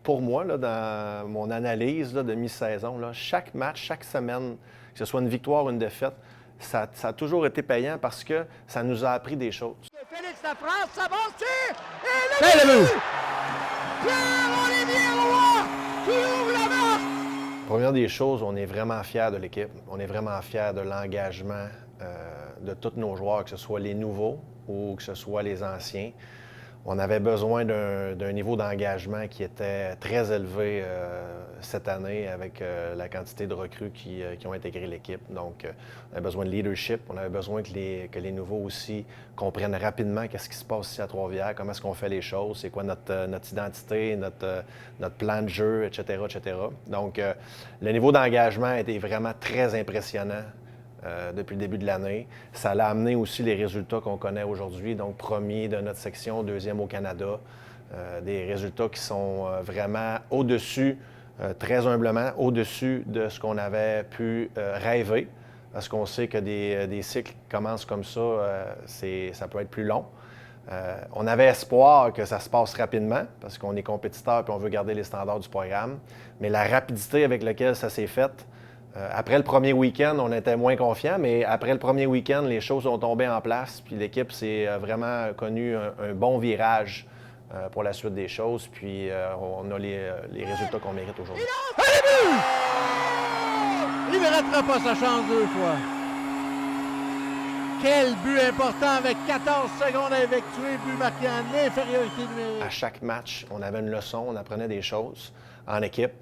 pour moi, là, dans mon analyse là, de mi-saison, là, chaque match, chaque semaine, que ce soit une victoire ou une défaite, ça a toujours été payant parce que ça nous a appris des choses. Félix Lafrance, ça avance-tu? Et le but! Pierre-Olivier Roy qui ouvre la marque! Première des choses, on est vraiment fiers de l'équipe. On est vraiment fiers de l'engagement de tous nos joueurs, que ce soit les nouveaux ou que ce soit les anciens. On avait besoin d'un niveau d'engagement qui était très élevé cette année avec la quantité de recrues qui ont intégré l'équipe. Donc, on avait besoin de leadership. On avait besoin que les nouveaux aussi comprennent rapidement qu'est-ce qui se passe ici à Trois-Rivières, comment est-ce qu'on fait les choses, c'est quoi notre identité, notre plan de jeu, etc., etc. Donc, le niveau d'engagement était vraiment très impressionnant. Depuis le début de l'année. Ça l'a amené aussi les résultats qu'on connaît aujourd'hui, donc premier de notre section, deuxième au Canada. Des résultats qui sont vraiment au-dessus, très humblement, au-dessus de ce qu'on avait pu rêver, parce qu'on sait que des cycles qui commencent comme ça, ça peut être plus long. On avait espoir que ça se passe rapidement, parce qu'on est compétiteur et on veut garder les standards du programme, mais la rapidité avec laquelle ça s'est fait, après le premier week-end, on était moins confiants, mais après le premier week-end, les choses ont tombé en place, puis l'équipe s'est vraiment connu un bon virage pour la suite des choses, puis on a les résultats qu'on mérite aujourd'hui. Il ne ratera pas sa chance 2 fois. Quel but important avec 14 secondes à effectuer, but marqué en infériorité numérique. À chaque match, on avait une leçon, on apprenait des choses en équipe.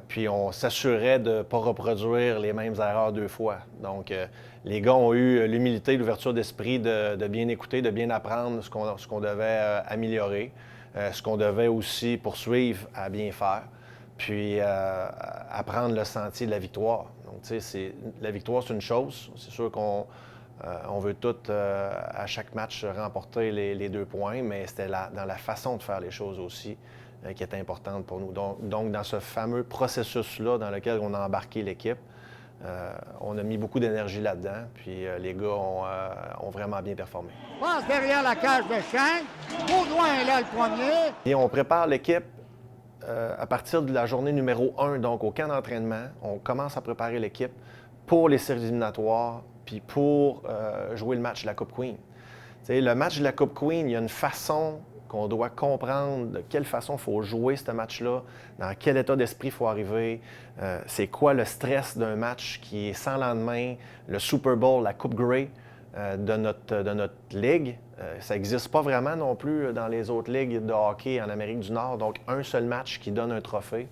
Puis on s'assurait de ne pas reproduire les mêmes erreurs 2 fois. Donc, les gars ont eu l'humilité, l'ouverture d'esprit de bien écouter, de bien apprendre ce qu'on devait améliorer, ce qu'on devait aussi poursuivre à bien faire, puis apprendre le sentier de la victoire. Donc, tu sais, la victoire, c'est une chose. C'est sûr qu'on veut tous, à chaque match, remporter les 2 points, mais c'était dans la façon de faire les choses aussi qui était importante pour nous. Donc, dans ce fameux processus-là dans lequel on a embarqué l'équipe, on a mis beaucoup d'énergie là-dedans, puis les gars ont vraiment bien performé. Passe derrière la cage de Schenk. Baudouin est là le premier. Et on prépare l'équipe à partir de la journée numéro 1, donc au camp d'entraînement. On commence à préparer l'équipe pour les séries éliminatoires, puis pour jouer le match de la Coupe Queen. T'sais, le match de la Coupe Queen, il y a une façon qu'on doit comprendre de quelle façon il faut jouer ce match-là, dans quel état d'esprit il faut arriver, c'est quoi le stress d'un match qui est sans lendemain, le Super Bowl, la Coupe Grey de notre ligue. Ça n'existe pas vraiment non plus dans les autres ligues de hockey en Amérique du Nord, donc un seul match qui donne un trophée.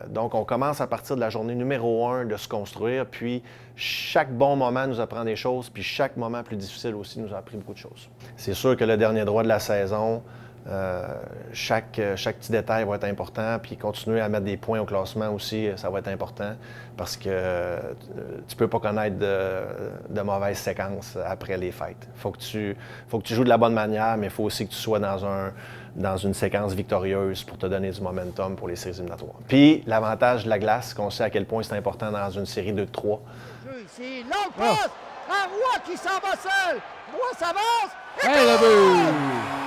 Donc, on commence à partir de la journée numéro 1 de se construire, puis chaque bon moment nous apprend des choses, puis chaque moment plus difficile aussi nous a appris beaucoup de choses. C'est sûr que le dernier droit de la saison, chaque petit détail va être important, puis continuer à mettre des points au classement aussi, ça va être important, parce que tu peux pas connaître de mauvaises séquences après les fêtes. Faut que tu joues de la bonne manière, mais il faut aussi que tu sois dans une séquence victorieuse pour te donner du momentum pour les séries éliminatoires. Puis, l'avantage de la glace, qu'on sait à quel point c'est important dans une série 2-3. Jeu ici, longue passe à Roy qui s'en va seul. Roy s'avance. Le but!